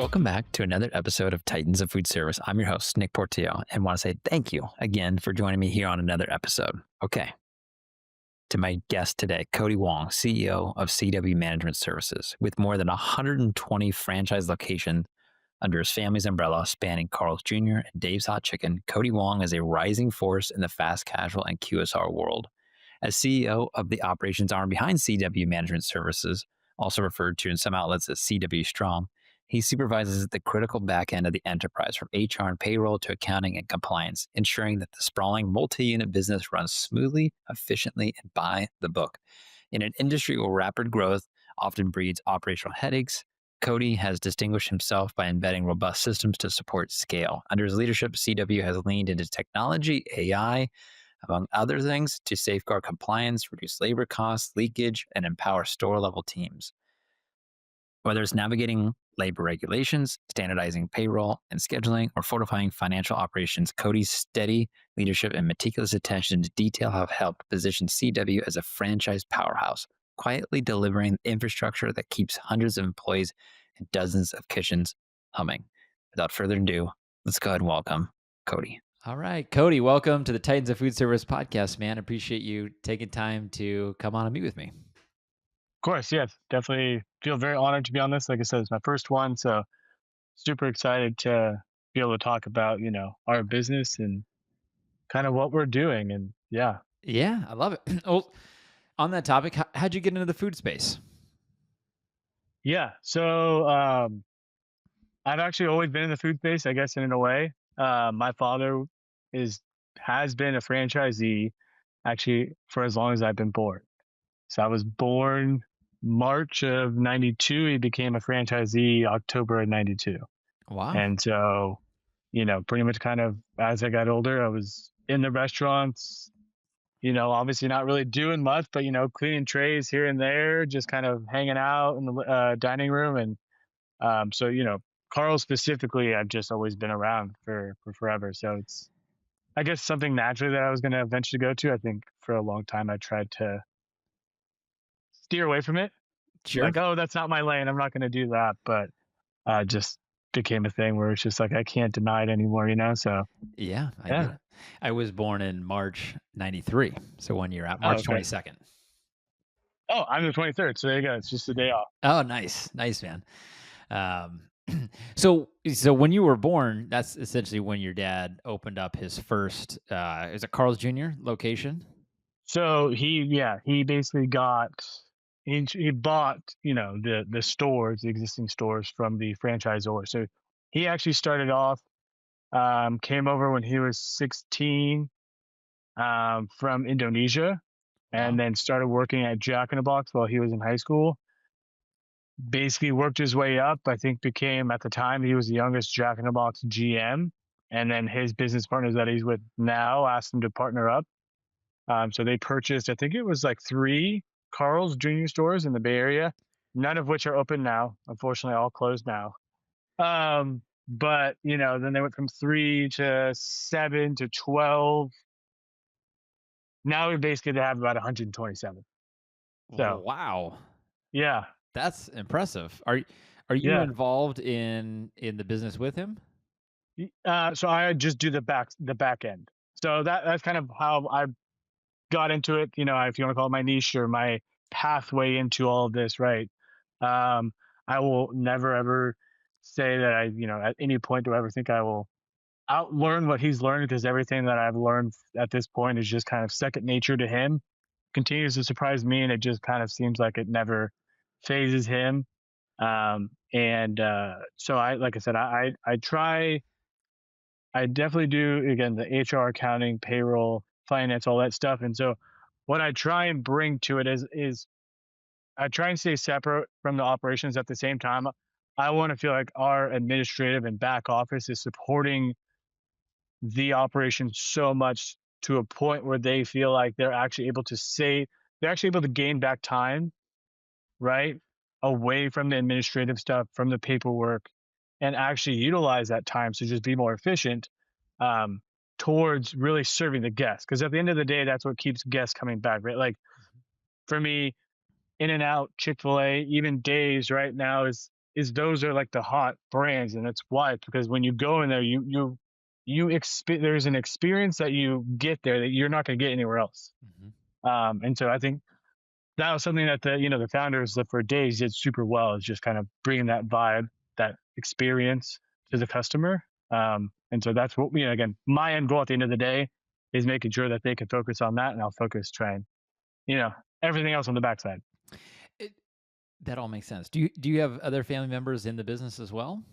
Welcome back to another episode of Titans of Food Service. I'm your host, Nick Portillo, and want to say thank you again for joining me here on another episode. Okay, to my guest today, Cody Wong, CEO of CW Management Services, with more than 120 franchise locations under his family's umbrella, spanning Carl's Jr. and Dave's Hot Chicken. Cody Wong is a rising force in the fast casual and QSR world. As CEO of the operations arm behind CW Management Services, also referred to in some outlets as CW Strong, he supervises the critical back end of the enterprise, from HR and payroll to accounting and compliance, ensuring that the sprawling multi-unit business runs smoothly, efficiently, and by the book. In an industry where rapid growth often breeds operational headaches, Cody has distinguished himself by embedding robust systems to support scale. Under his leadership, CW has leaned into technology, AI, among other things, to safeguard compliance, reduce labor costs, leakage, and empower store-level teams. Whether it's navigating labor regulations, standardizing payroll and scheduling, or fortifying financial operations, Cody's steady leadership and meticulous attention to detail have helped position CW as a franchise powerhouse, quietly delivering the infrastructure that keeps hundreds of employees and dozens of kitchens humming. Without further ado, let's go ahead and welcome Cody. All right, Cody, welcome to the Titans of Food Service podcast, man. Appreciate you taking time to come on and meet with me. Of course, yes, definitely feel very honored to be on this. Like I said, it's my first one, so super excited to be able to talk about, our business and kind of what we're doing. And yeah. Yeah, I love it. Well, on that topic, how'd you get into the food space? Yeah. So I've actually always been in the food space, I guess, in a way. My father has been a franchisee actually for as long as I've been born. So I was born March of 92. He became a franchisee October of 92. Wow. And so, pretty much kind of as I got older, I was in the restaurants, obviously not really doing much, but, cleaning trays here and there, just kind of hanging out in the dining room. And so, Carl specifically, I've just always been around for forever. So it's, I guess, something naturally that I was going to eventually go to. I think for a long time, I tried to steer away from it. Sure. Like, oh, that's not my lane. I'm not going to do that. But just became a thing where it's just like, I can't deny it anymore, So Yeah, I get it. I was born in March 93. So 1 year out, March 22nd. Oh, I'm the 23rd. So there you go. It's just a day off. Oh, nice. Nice, man. So when you were born, that's essentially when your dad opened up his first, is it Carl's Jr. location? So he basically he bought, the stores, the existing stores from the franchisor. So he actually started off, came over when he was 16, from Indonesia, and then started working at Jack in the Box while he was in high school. Basically worked his way up. I think became, at the time, he was the youngest Jack in the Box GM. And then his business partners that he's with now asked him to partner up. So they purchased, I think it was like 3 Carl's Jr. stores in the Bay Area, none of which are open now. Unfortunately, all closed now. But, then they went from 3 to 7 to 12. Now we basically have about 127. So, wow. Yeah. That's impressive. Are you involved in the business with him? So I just do the back end. So that's kind of how I got into it, if you want to call it my niche or my pathway into all of this, right? I will never ever say that at any point do I ever think I will outlearn what he's learned, because everything that I've learned at this point is just kind of second nature to him. Continues to surprise me, and it just kind of seems like it never phases him. So like I said, I definitely do, again, the HR, accounting, payroll, finance, all that stuff. And so what I try and bring to it is I try and stay separate from the operations. At the same time, I want to feel like our administrative and back office is supporting the operation so much to a point where they feel like they're actually able to gain back time, right, away from the administrative stuff, from the paperwork, and actually utilize that time to just be more efficient, towards really serving the guests. Because at the end of the day, that's what keeps guests coming back, right? Like for me, In-N-Out, Chick-fil-A, even Dave's right now is is those are like the hot brands, and that's why. It's because when you go in there, there's an experience that you get there that you're not going to get anywhere else. Hmm. And so I think that was something that the founders for days did super well, is just kind of bringing that vibe, that experience to the customer. And so that's what again, my end goal at the end of the day is making sure that they can focus on that, and I'll focus trying, you know, everything else on the backside. It, that all makes sense. Do you have other family members in the business as well?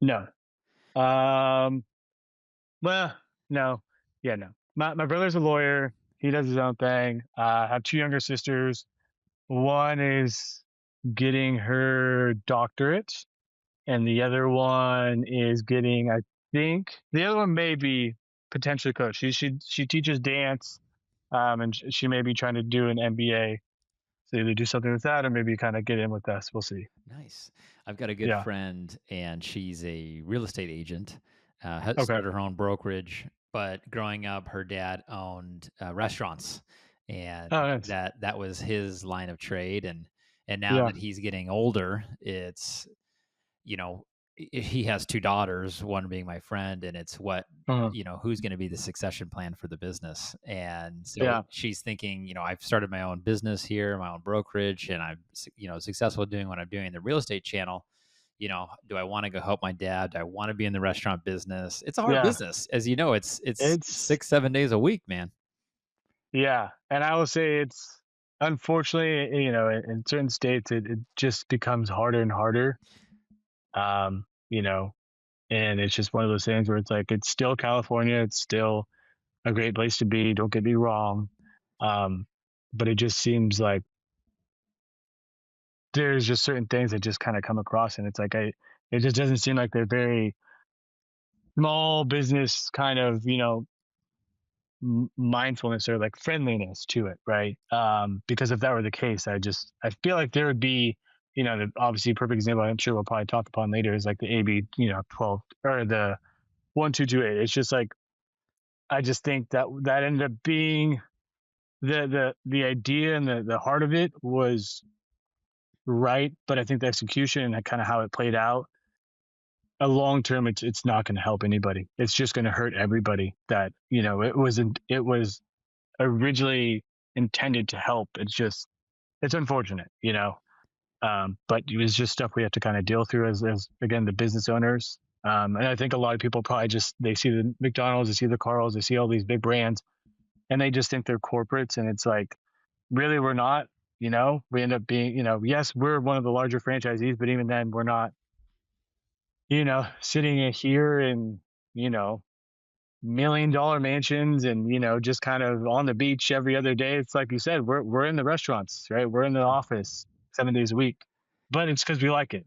No. Um, well, no. Yeah, no. My brother's a lawyer. He does his own thing. I have two younger sisters. One is getting her doctorate, and the other one is getting, I think, the other one may be potentially coach. She teaches dance, and she may be trying to do an MBA. So either do something with that, or maybe kind of get in with us. We'll see. Nice. I've got a good Yeah. friend, and she's a real estate agent. Has Okay. started her own brokerage, but growing up, her dad owned restaurants, and Oh, nice. that was his line of trade. And now Yeah. that he's getting older, it's you know, he has two daughters, one being my friend, and it's Uh-huh. who's going to be the succession plan for the business. And so Yeah. she's thinking, I've started my own business here, my own brokerage, and I'm, successful doing what I'm doing in the real estate channel. Do I want to go help my dad? Do I want to be in the restaurant business? It's a hard Yeah. business. As you know, it's It's 6, 7 days a week, man. Yeah, and I will say it's unfortunately, in certain states, it just becomes harder and harder. Um, you know, and it's just one of those things where it's like it's still California, it's still a great place to be. Don't get me wrong, um, but it just seems like there's just certain things that just kind of come across, and it's like it just doesn't seem like they're very small business kind of mindfulness or like friendliness to it, right? Because if that were the case, I feel like there would be, obviously perfect example. I'm sure we'll probably talk upon later is like the AB, 12 or the 1228. It's just like I just think that ended up being the idea and the heart of it was right, but I think the execution and kind of how it played out. A long term, it's not going to help anybody. It's just going to hurt everybody. That it was originally intended to help. It's unfortunate, but it was just stuff we have to kind of deal through as again, the business owners. And I think a lot of people probably they see the McDonald's, they see the Carl's, they see all these big brands, and they just think they're corporates. And it's like, really, we're not. We end up being, yes, we're one of the larger franchisees, but even then, we're not. Sitting here in, you know, $1 million mansions and just kind of on the beach every other day. It's like you said, we're in the restaurants, right? We're in the office 7 days a week, but it's because we like it,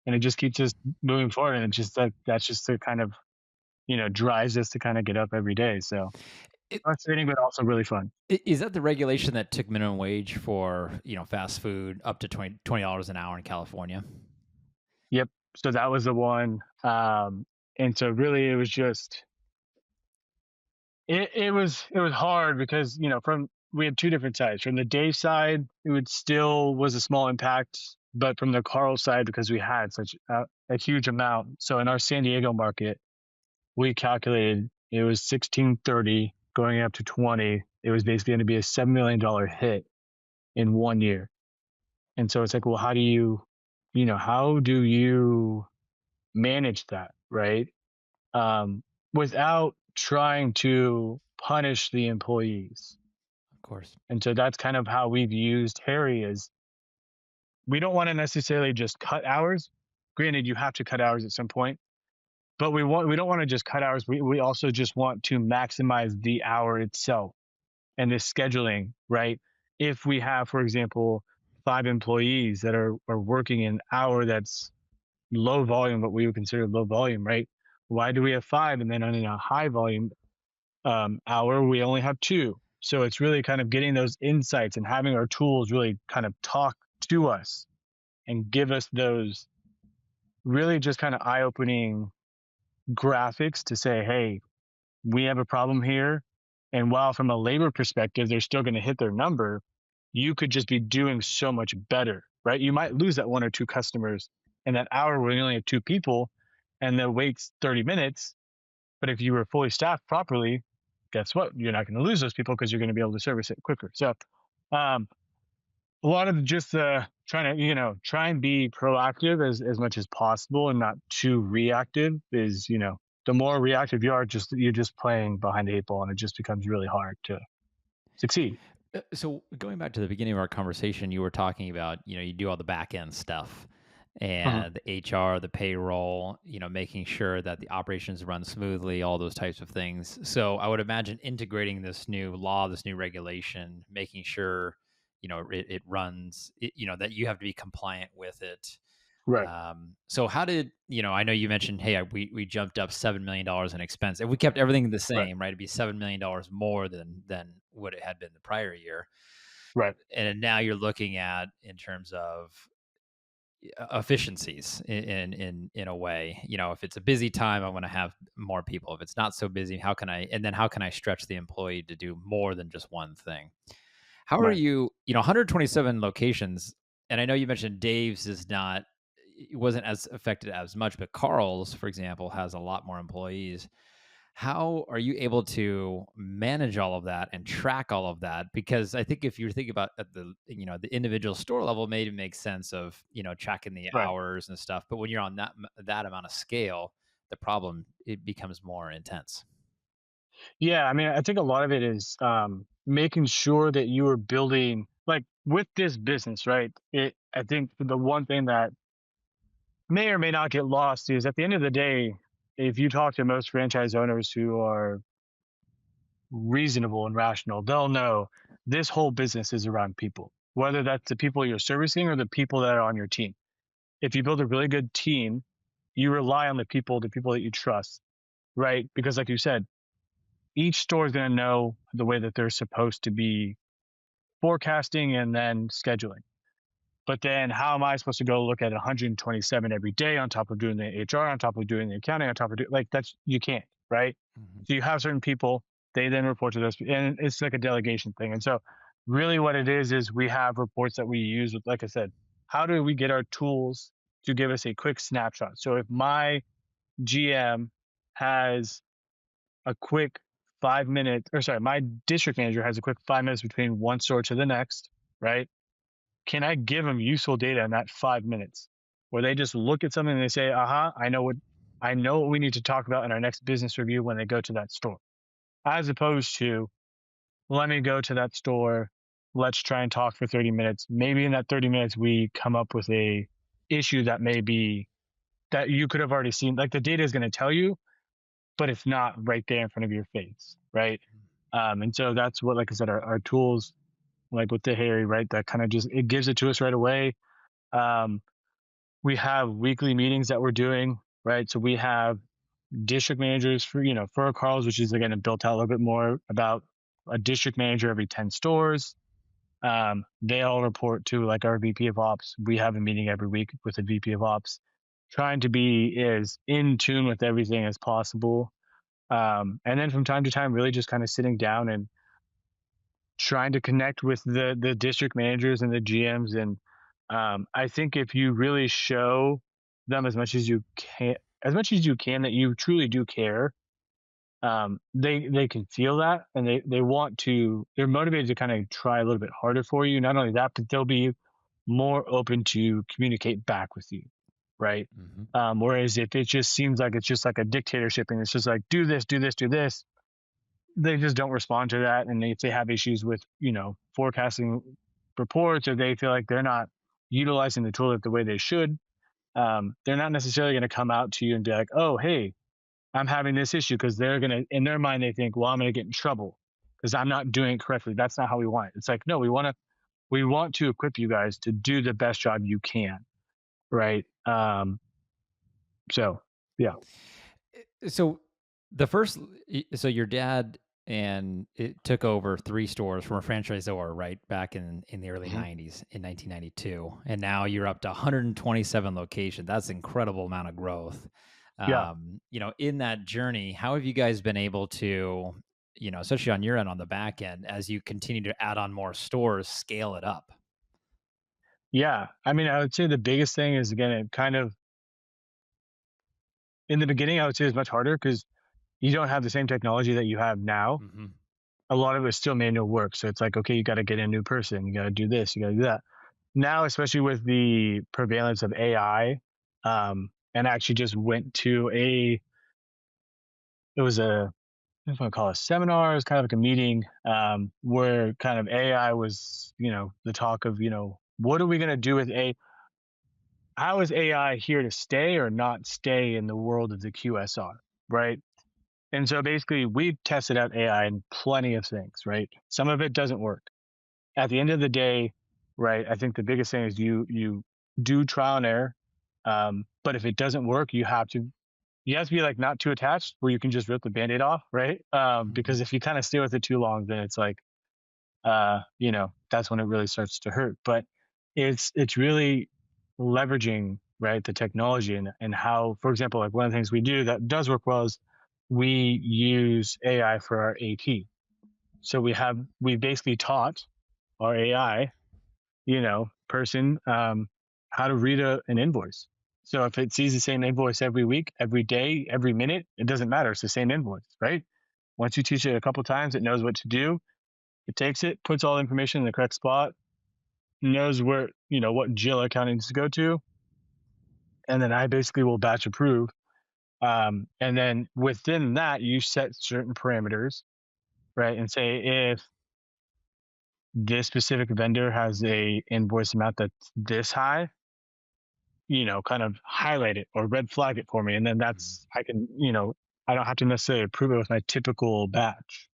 and it just keeps us moving forward. And it's just that's just the kind of drives us to kind of get up every day. So It, frustrating, but also really fun. is that the regulation that took minimum wage for fast food up to $20 an hour in California? Yep. So that was the one, and so really it was just it was hard because from we had two different sides. From the day side, it would still was a small impact, but from the Carl side, because we had such a huge amount. So in our San Diego market, we calculated it was 1630 going up to 20. It was basically going to be a $7 million hit in 1 year. And so it's like, well, how do you manage that, right? Without trying to punish the employees. Of course. And so that's kind of how we've used Harry is we don't want to necessarily just cut hours. Granted, you have to cut hours at some point, but we don't want to just cut hours. We also just want to maximize the hour itself and the scheduling, right? If we have, for example, 5 employees that are working an hour that's low volume, what we would consider low volume, right? Why do we have five? And then in a high volume hour, we only have two. So it's really kind of getting those insights and having our tools really kind of talk to us and give us those really just kind of eye-opening graphics to say, hey, we have a problem here. And while from a labor perspective, they're still going to hit their number, you could just be doing so much better, right? You might lose that one or two customers in that hour where you only have two people and the wait's 30 minutes. But if you were fully staffed properly, guess what? You're not going to lose those people because you're going to be able to service it quicker. So, um, a lot of just trying to, try and be proactive as much as possible and not too reactive is, the more reactive you are, you're just playing behind the eight ball and it just becomes really hard to succeed. So going back to the beginning of our conversation, you were talking about, you do all the back end stuff Mhm. and the HR, the payroll, making sure that the operations run smoothly, all those types of things. So I would imagine integrating this new law, this new regulation, making sure, it runs, that you have to be compliant with it. Right. So how did, I know you mentioned, hey, we jumped up $7 million in expense. If we kept everything the Right. same, right, it'd be $7 million more than what it had been the prior year. Right. And now you're looking at in terms of efficiencies in a way. If it's a busy time, I want to have more people. If it's not so busy, how can I stretch the employee to do more than just one thing? How are Right. you, 127 locations, and I know you mentioned Dave's is not, it wasn't as affected as much, but Carl's, for example, has a lot more employees. How are you able to manage all of that and track all of that? Because I think if you're thinking about at the individual store level, maybe it makes sense of, tracking the Right. hours and stuff. But when you're on that amount of scale, the problem, it becomes more intense. Yeah, I mean, I think a lot of it is making sure that you are building like with this business, right? I think the one thing that may or may not get lost is at the end of the day, if you talk to most franchise owners who are reasonable and rational, they'll know this whole business is around people, whether that's the people you're servicing or the people that are on your team. If you build a really good team, you rely on the people that you trust, right? Because, like you said, each store is going to know the way that they're supposed to be forecasting and then scheduling. But then how am I supposed to go look at 127 every day on top of doing the HR, on top of doing the accounting, on top of like that's you can't, right? Mhm. So you have certain people, they then report to those, and it's like a delegation thing. And so really what it is we have reports that we use with, like I said, how do we get our tools to give us a quick snapshot? So if my GM has a quick 5 minute, or sorry, my district manager has a quick 5 minutes between one store to the next, right? Can I give them useful data in that 5 minutes where they just look at something and they say, aha, I know what we need to talk about in our next business review when they go to that store, as opposed to let me go to that store. Let's try and talk for 30 minutes. Maybe in that 30 minutes, we come up with a issue that may be that you could have already seen. Like the data is going to tell you, but it's not right there in front of your face. Right. And so that's what, like I said, our tools, like with the Harry, right, that kind of just, it gives it to us right away. Um, we have weekly meetings that we're doing, right? So we have district managers for our Carls, which is again built out a little bit more about a district manager every 10 stores. They all report to like our VP of ops. We have a meeting every week with the VP of ops, trying to be as in tune with everything as possible. And then from time to time, really just kind of sitting down and trying to connect with the district managers and the GMs. And I think if you really show them as much as you can that you truly do care, they can feel that and they want to. They're motivated to kind of try a little bit harder for you. Not only that, but they'll be more open to communicate back with you, right? Mhm. Whereas if it just seems like it's just like a dictatorship and it's just like do this, do this, do this, they just don't respond to that. And if they have issues with, forecasting reports or they feel like they're not utilizing the tool the way they should, they're not necessarily going to come out to you and be like, oh, hey, I'm having this issue because they're going to, in their mind, they think, well, I'm going to get in trouble because I'm not doing it correctly. That's not how we want it. It's like, no, we want to equip you guys to do the best job you can. Right. So yeah. So the first, so your dad and it took over 3 stores from a franchisor, right, back in the early Mhm. '90s in 1992, and now you're up to 127 locations. That's an incredible amount of growth. Yeah. In that journey, how have you guys been able to, especially on your end, on the back end, as you continue to add on more stores, scale it up? Yeah. I mean, I would say the biggest thing is, again, it kind of in the beginning, I would say it's much harder because you don't have the same technology that you have now. Hmm. A lot of it's still manual work. So it's like, okay, you got to get a new person, you got to do this, you got to do that. Now, especially with the prevalence of AI, and I actually just went to it was a, I don't know if I call it a seminar, it was kind of like a meeting, where kind of AI was, the talk of, what are we going to do with AI? How is AI here to stay or not stay in the world of the QSR, right? And so basically, we've tested out AI in plenty of things, right? Some of it doesn't work. At the end of the day, right? I think the biggest thing is you do trial and error. But if it doesn't work, you have to be like not too attached, where you can just rip the band-aid off, right? Hmm. Because if you kind of stay with it too long, then it's like, that's when it really starts to hurt. But it's really leveraging, right, the technology, and how, for example, like one of the things we do that does work well is we use AI for our AP. So we basically taught our AI, person, how to read an invoice. So if it sees the same invoice every week, every day, every minute, it doesn't matter. It's the same invoice, right? Once you teach it a couple times, it knows what to do. It takes it, puts all the information in the correct spot, knows where, what Jill account needs to go to. And then I basically will batch approve. And then within that, you set certain parameters, right? And say if this specific vendor has a invoice amount that's this high, kind of highlight it or red flag it for me. And then I can, I don't have to necessarily approve it with my typical batch.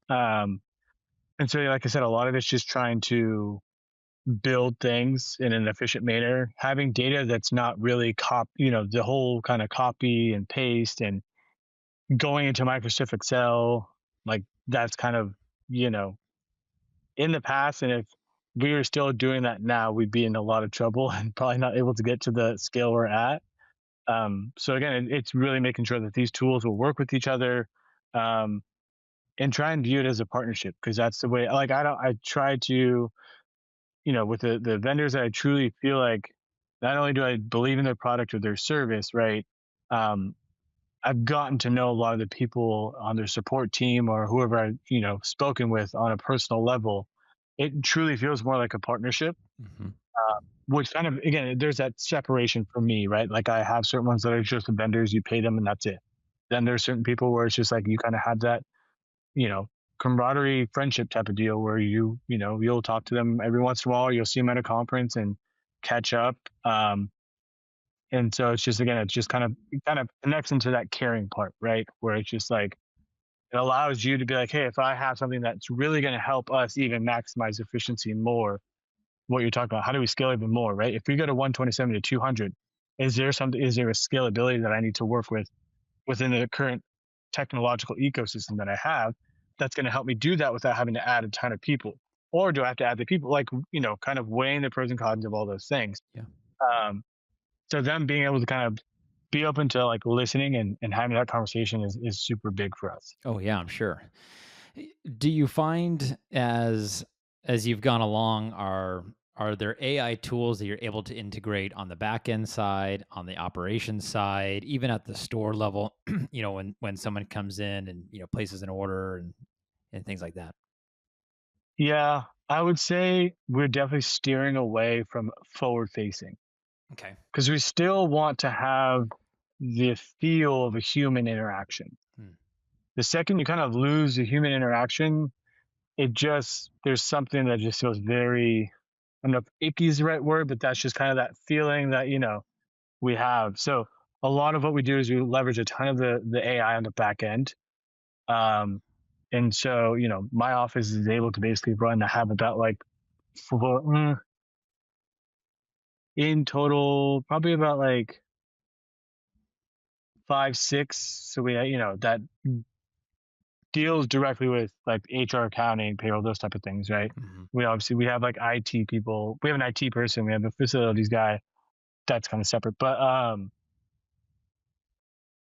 Um, and so, like I said, a lot of it's just trying to build things in an efficient manner, having data that's not really the whole kind of copy and paste and going into Microsoft Excel. Like that's kind of, you know, in the past. And if we were still doing that now, we'd be in a lot of trouble and probably not able to get to the scale we're at. So again, it's really making sure that these tools will work with each other, um, and try and view it as a partnership, because that's the way. Like I try to, with the vendors that I truly feel like, not only do I believe in their product or their service, right? Um, I've gotten to know a lot of the people on their support team or whoever I, spoken with on a personal level. It truly feels more like a partnership, Hmm. which kind of, again, there's that separation for me, right? Like I have certain ones that are just the vendors, you pay them and that's it. Then there's certain people where it's just like you kind of have that, you know, camaraderie, friendship type of deal where you'll talk to them every once in a while, you'll see them at a conference and catch up. And so it's just, again, it's just kind of connects into that caring part, right? Where it's just like it allows you to be like, hey, if I have something that's really going to help us even maximize efficiency more, what you're talking about, how do we scale even more, right? If we go to 127 to 200, is there a scalability that I need to work with within the current technological ecosystem that I have that's going to help me do that without having to add a ton of people? Or do I have to add the people? Like, kind of weighing the pros and cons of all those things. Yeah. Um, so them being able to kind of be open to like listening and having that conversation is super big for us. Oh yeah, I'm sure. Do you find as you've gone along, are there AI tools that you're able to integrate on the back end side, on the operations side, even at the store level? When someone comes in and places an order and things like that. Yeah, I would say we're definitely steering away from forward facing, Okay. because we still want to have the feel of a human interaction. Hmm. The second you kind of lose the human interaction, there's something that just feels very, I don't know if icky is the right word, but that's just kind of that feeling that, we have. So a lot of what we do is we leverage a ton of the AI on the back end. Um, and so, my office is able to basically run to have about like, for, in total, probably about like 5, 6. So we, that deals directly with like HR, accounting, payroll, those type of things, right? Mhm. We have like IT people. We have an IT person. We have a facilities guy. That's kind of separate. But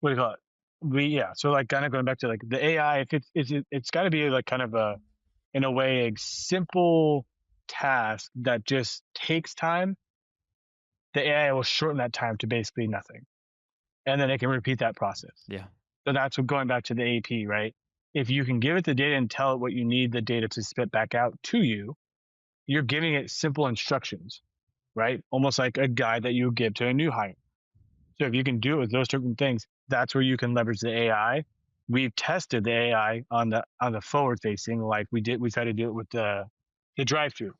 what do you call it? Yeah. So like kind of going back to like the AI, if it's got to be like kind of in a way, a simple task that just takes time, the AI will shorten that time to basically nothing. And then it can repeat that process. Yeah. So that's what going back to the AP, right? If you can give it the data and tell it what you need the data to spit back out to you, you're giving it simple instructions, right? Almost like a guide that you give to a new hire. So if you can do it with those certain things, that's where you can leverage the AI. We've tested the AI on the forward facing, like we tried to do it with the drive through.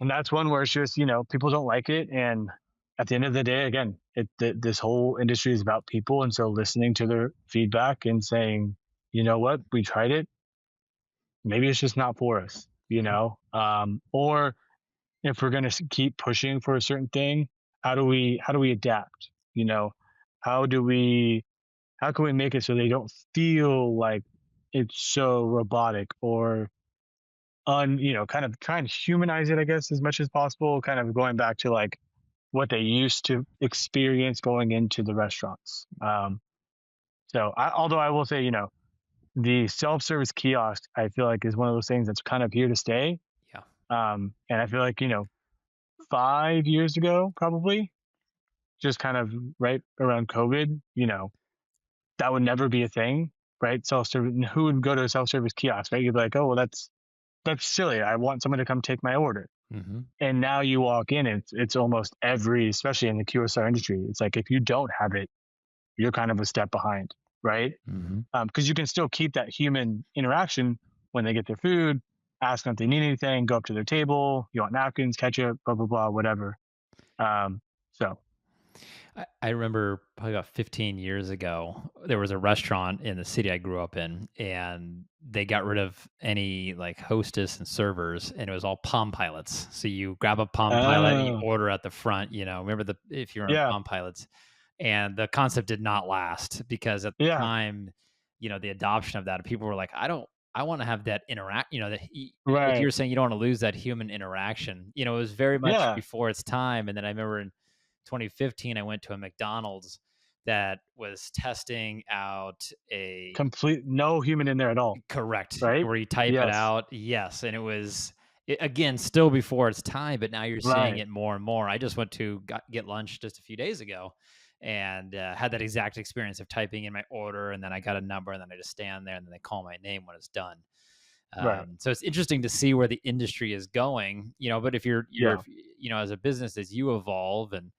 And that's one where it's just, people don't like it. And at the end of the day, again, this whole industry is about people. And so listening to their feedback and saying, you know what, we tried it. Maybe it's just not for us, or if we're going to keep pushing for a certain thing, how do we adapt? You know, how do we, how can we make it so they don't feel like it's so robotic or kind of trying to humanize it, I guess, as much as possible, kind of going back to like what they used to experience going into the restaurants. Although I will say, the self-service kiosk, I feel like is one of those things that's kind of here to stay. Yeah. And I feel like, 5 years ago, probably just kind of right around COVID, that would never be a thing, right? Self-service, who would go to a self-service kiosk, right? You'd be like, oh, well, that's silly. I want someone to come take my order. Mm-hmm. And now you walk in, and it's almost every, especially in the QSR industry, it's like if you don't have it, you're kind of a step behind, right? Mm-hmm. Because you can still keep that human interaction when they get their food, ask them if they need anything, go up to their table, you want napkins, ketchup, blah blah blah, whatever. So I remember probably about 15 years ago, there was a restaurant in the city I grew up in, and they got rid of any like hostess and servers, and it was all Palm Pilots. So you grab a Palm Pilot and you uh, order at the front. Remember if you're on yeah, Palm Pilots, and the concept did not last because at the yeah, time, the adoption of that, people were like, I want to have that interact. Like you right, were saying, you don't want to lose that human interaction. It was very much yeah, before its time, and then I remember in 2015, I went to a McDonald's that was testing out a complete no human in there at all, correct right? where you type it Yes, out. Yes. And it was, again, still before its time, but now you're seeing right, it more and more. I just went to get lunch just a few days ago and had that exact experience of typing in my order. And then I got a number and then I just stand there and then they call my name when it's done. right, So it's interesting to see where the industry is going, but if you're, yeah, as a business, as you evolve and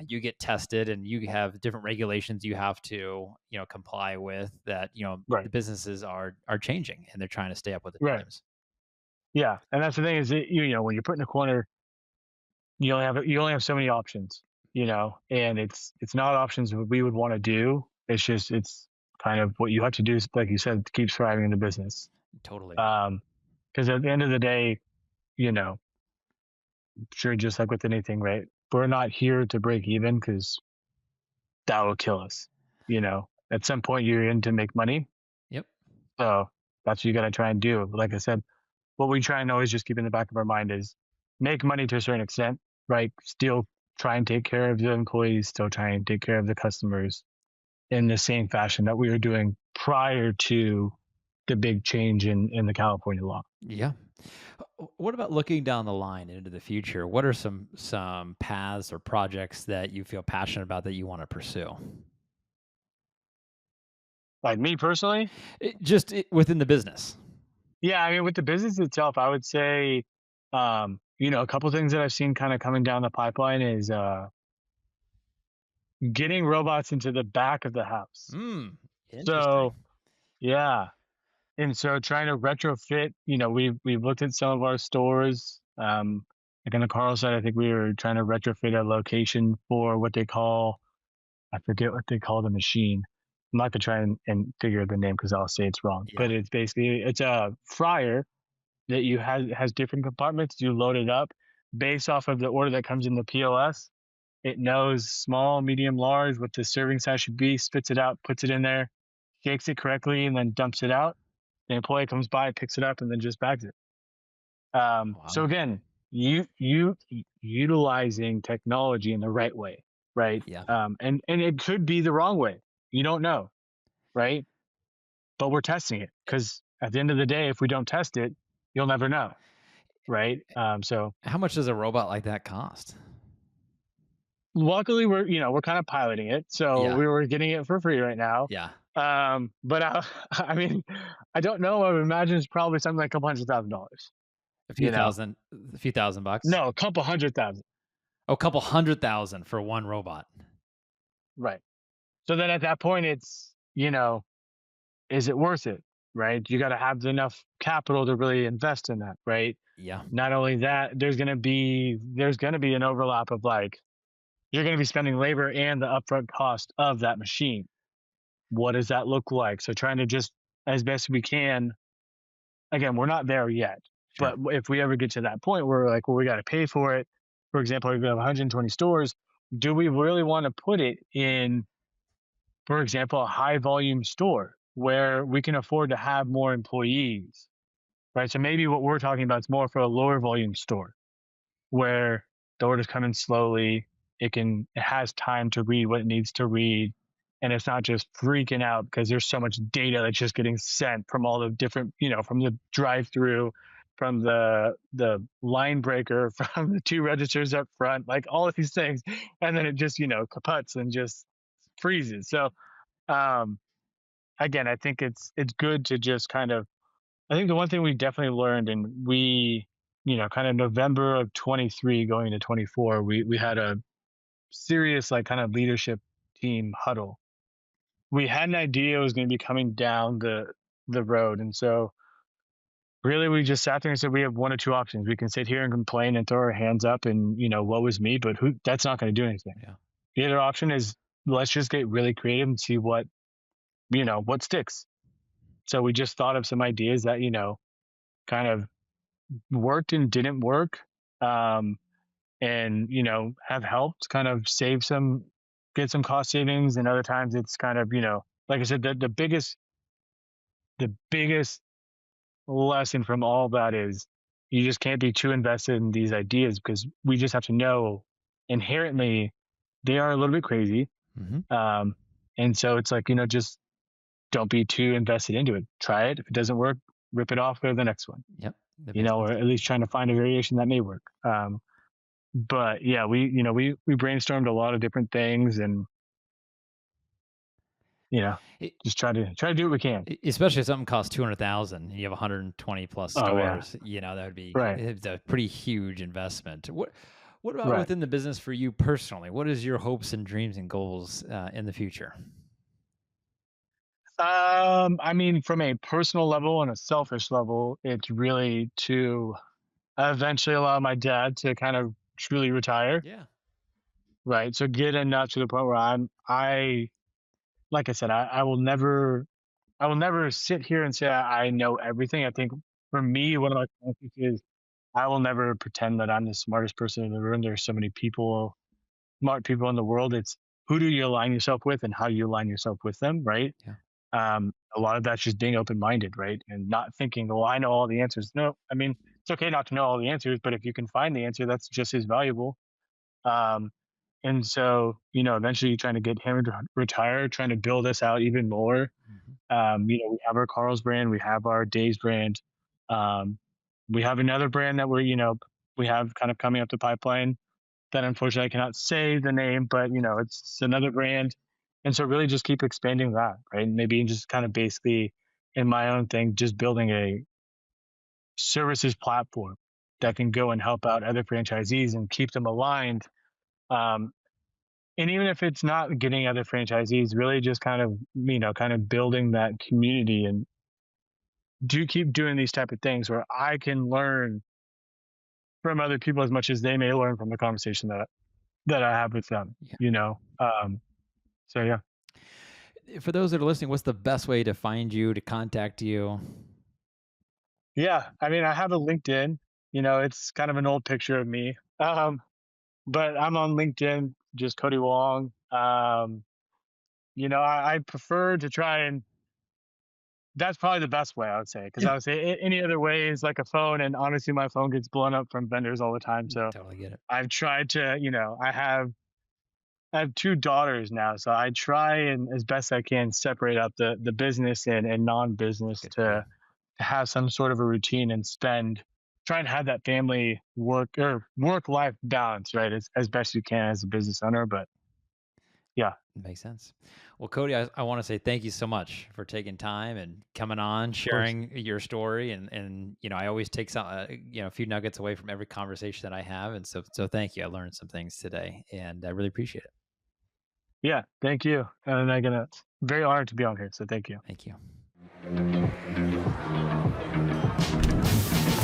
you get tested and you have different regulations you have to, comply with that, the right, businesses are changing and they're trying to stay up with the right, times. yeah. And that's the thing is, when you're put in a corner, you only have so many options, and it's not options that we would want to do. It's kind of what you have to do, like you said, to keep thriving in the business. Totally. Because at the end of the day, you know, sure, just like with anything, right? We're not here to break even because that will kill us. At some point you're in to make money, Yep. so that's what you got to try and do. Like I said, what we try and always just keep in the back of our mind is make money to a certain extent, right? Still try and take care of the employees, still try and take care of the customers in the same fashion that we were doing prior to the big change in the California law. Yeah. What about looking down the line into the future? What are some paths or projects that you feel passionate about that you want to pursue? Like me personally, Within the business. yeah, I mean, with the business itself, I would say, a couple things that I've seen kind of coming down the pipeline is getting robots into the back of the house. Mm, interesting. So, yeah, and so trying to retrofit, we've looked at some of our stores. Like on the Carl side, I think we were trying to retrofit a location for what they call, I forget what they call the machine. I'm not gonna try and figure the name because I'll say it's wrong. Yeah. But it's a fryer that you has different compartments. You load it up based off of the order that comes in the POS. It knows small, medium, large, what the serving size should be, spits it out, puts it in there, shakes it correctly, and then dumps it out. The employee comes by, picks it up, and then just bags it. So Wow. again, you utilizing technology in the right way, right? Yeah. And it could be the wrong way. You don't know, right? But we're testing it because at the end of the day, if we don't test it, you'll never know. right? So How much does a robot like that cost? luckily we're kind of piloting it, so Yeah. we're getting it for free right now. Yeah. But I mean, I don't know. I would imagine it's probably something like a couple $100,000. You know, A few thousand bucks. no, a couple 100,000. Oh, a couple 100,000 for one robot. Right. So then at that point, it's is it worth it? Right. You got to have enough capital to really invest in that. Right. Yeah. Not only that, there's gonna be an overlap of like you're gonna be spending labor and the upfront cost of that machine. What does that look like? So trying to just as best we can. Again, we're not there yet, Sure. but if we ever get to that point where we're like, well, we got to pay for it. For example, if we have 120 stores, do we really want to put it in, for example, a high volume store where we can afford to have more employees, right? So maybe what we're talking about is more for a lower volume store where the orders come in slowly. It has time to read what it needs to read. And it's not just freaking out because there's so much data that's just getting sent from all the different, from the drive through, from the line breaker, from the two registers up front, like all of these things. And then it just, kaputs and just freezes. So um again, I think it's good to just kind of I think the one thing we definitely learned, and kind of November of 23 going to 24, we had a serious like kind of leadership team huddle. We had an idea it was going to be coming down the road, and so really we just sat there and said we have one or two options. We can sit here and complain and throw our hands up and what was me, but who that's not going to do anything. Yeah. The other option is let's just get really creative and see what sticks. So we just thought of some ideas that kind of worked and didn't work, um, and have helped kind of get some cost savings. And other times it's kind of like I said, the biggest lesson from all that is you just can't be too invested in these ideas because we just have to know inherently they are a little bit crazy. Hmm. um, and so it's like just don't be too invested into it. Try it. If it doesn't work, rip it off, go to the next one. Yep. That makes Or sense. at least trying to find a variation that may work. But yeah, we brainstormed a lot of different things, and you know, E- just try to do what we can. Especially if something costs 200,000 and you have 120 plus Oh yeah, stores, that would be right, it's a pretty huge investment. What about right. within the business for you personally? What is your hopes and dreams and goals in the future? I mean, from a personal level and a selfish level, it's really to eventually allow my dad to kind of truly retire, Yeah. right? So get enough to the point where like I said, I will never sit here and say I know everything. I think for me, one of my conflicts is I will never pretend that I'm the smartest person in the room. There's so many smart people in the world. It's who do you align yourself with and how you align yourself with them, right? Yeah. A lot of that's just being open minded, right? And not thinking, well, I know all the answers. No, I mean, it's okay not to know all the answers, but if you can find the answer, that's just as valuable. Um, and so, eventually trying to get him to retire, trying to build us out even more. Hmm. We have our Carl's brand, we have our Days brand. Um, we have another brand that we have kind of coming up the pipeline that unfortunately I cannot say the name, but it's another brand. And so really just keep expanding that, right? And maybe just kind of basically in my own thing, just building a services platform Yeah. that can go and help out other franchisees and keep them aligned. Um, and even if it's not getting other franchisees, really just kind of building that community and do keep doing these type of things where I can learn from other people as much as they may learn from the conversation that I have with them. Yeah. So yeah. For those that are listening, what's the best way to find you, to contact you? Yeah, I mean, I have a LinkedIn. It's kind of an old picture of me, but I'm on LinkedIn, just Cody Wong. I prefer to try and that's probably the best way I would say because Yeah. I would say any other way is like a phone, and honestly, my phone gets blown up from vendors all the time. So Totally get it. I've tried to, I have two daughters now, so I try and as best I can separate out the business and non-business Good for you. to have some sort of a routine and spend try and have that family work life balance, right? As best you can as a business owner. But yeah, Makes sense. Well, Cody, I want to say thank you so much for taking time and coming on, of course. sharing your story, and I always take some a few nuggets away from every conversation that I have, and so thank you. I learned some things today, and I really appreciate it. Yeah, thank you. And I'm gonna very honored to be on here. So thank you. Thank you.